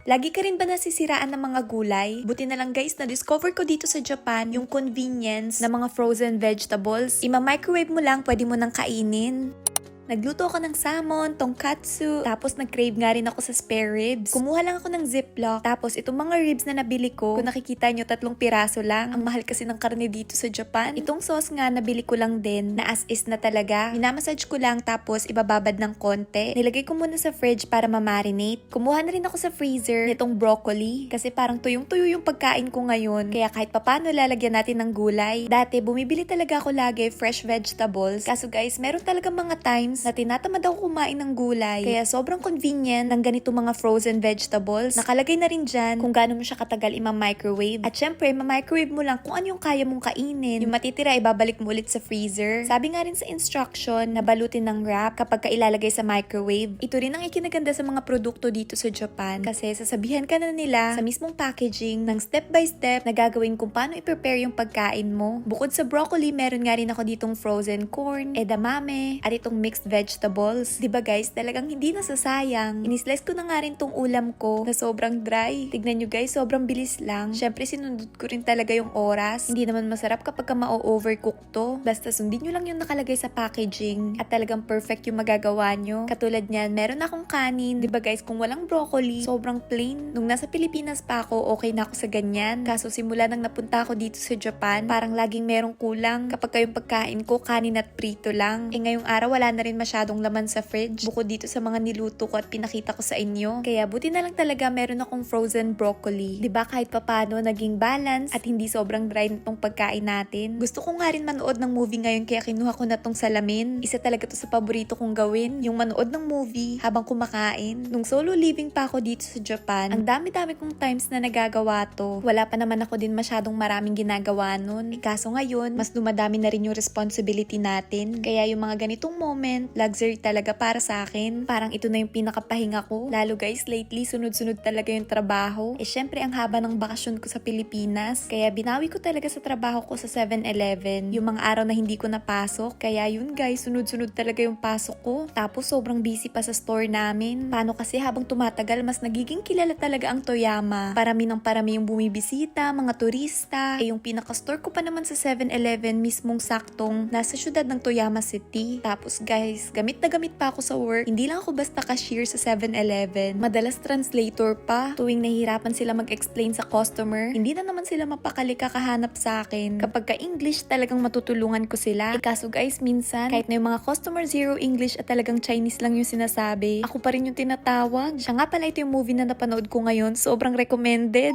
Lagi ka rin ba nasisiraan ng mga gulay? Buti na lang guys, na-discover ko dito sa Japan yung convenience ng mga frozen vegetables. Ima-microwave mo lang, pwede mo nang kainin. Nagluto ako ng salmon, tonkatsu, tapos nag-crave nga rin ako sa spare ribs. Kumuha lang ako ng ziplock, tapos itong mga ribs na nabili ko, kung nakikita nyo 3 piraso lang. Ang mahal kasi ng karne dito sa Japan. Itong sauce nga, nabili ko lang din, na as is na talaga. Minamassage ko lang, tapos ibababad ng konti. Nilagay ko muna sa fridge para ma-marinate. Kumuha na rin ako sa freezer nitong broccoli, kasi parang tuyong-tuyo yung pagkain ko ngayon. Kaya kahit papano lalagyan natin ng gulay. Dati, bumibili talaga ako lagi fresh vegetables. Kaso guys, meron talaga mga times na tinatamad ako kumain ng gulay. Kaya sobrang convenient ng ganito mga frozen vegetables. Nakalagay na rin dyan kung gaano mo siya katagal ima-microwave. At syempre, ma-microwave mo lang kung ano yung kaya mong kainin. Yung matitira, ibabalik mo ulit sa freezer. Sabi nga rin sa instruction na balutin ng wrap kapag ilalagay sa microwave. Ito rin ang ikinaganda sa mga produkto dito sa Japan. Kasi sasabihan ka na nila sa mismong packaging ng step by step na gagawin kung paano i-prepare yung pagkain mo. Bukod sa broccoli, meron nga rin ako ditong frozen corn, edamame, at itong mixed vegetables. Diba guys, talagang hindi nasasayang. Inislice ko na nga rin tong ulam ko na sobrang dry. Tignan nyo guys, sobrang bilis lang. Syempre sinundot ko rin talaga yung oras. Hindi naman masarap kapag ka ma-overcook to. Basta sundin nyo lang yung nakalagay sa packaging at talagang perfect yung magagawa nyo. Katulad nyan, meron akong kanin. Diba guys, kung walang broccoli, sobrang plain. Nung nasa Pilipinas pa ako, okay na ako sa ganyan. Kaso simula nang napunta ako dito sa Japan, parang laging merong kulang. Kapag kayong pagkain ko, kanin at prito lang. Ngayong araw, wala na rin masyadong laman sa fridge bukod dito sa mga niluto ko at pinakita ko sa inyo. Kaya buti na lang talaga meron akong frozen broccoli. 'Di ba kahit papano naging balance at hindi sobrang dry nitong pagkain natin. Gusto ko nga rin manood ng movie ngayon kaya kinuha ko na tong salamin. Isa talaga to sa paborito kong gawin, yung manood ng movie habang kumakain. Nung solo living pa ako dito sa Japan, ang dami-dami kong times na nagagawa to. Wala pa naman ako din masyadong maraming ginagawa nun. Kaso ngayon, mas dumadami na rin yung responsibility natin. Kaya yung mga ganitong moment, luxury talaga para sa akin. Parang ito na yung pinakapahinga ko. Lalo guys, lately sunod-sunod talaga yung trabaho. Syempre ang haba ng bakasyon ko sa Pilipinas. Kaya binawi ko talaga sa trabaho ko sa 7-Eleven. Yung mga araw na hindi ko napasok. Kaya yun guys, sunod-sunod talaga yung pasok ko. Tapos sobrang busy pa sa store namin. Paano kasi habang tumatagal, mas nagiging kilala talaga ang Toyama. Parami ng parami yung bumibisita, mga turista. Yung pinaka-store ko pa naman sa 7-Eleven mismong saktong nasa syudad ng Toyama City. Tapos guys, gamit na gamit pa ako sa work. Hindi lang ako basta cashier sa 7-Eleven. Madalas translator pa. Tuwing nahihirapan sila mag-explain sa customer, hindi na naman sila mapakali kakahanap sa akin. Kapag ka-English, talagang matutulungan ko sila. Kaso guys, minsan, kahit na yung mga customer zero English at talagang Chinese lang yung sinasabi, ako pa rin yung tinatawag. Siya nga pala ito yung movie na napanood ko ngayon. Sobrang recommended.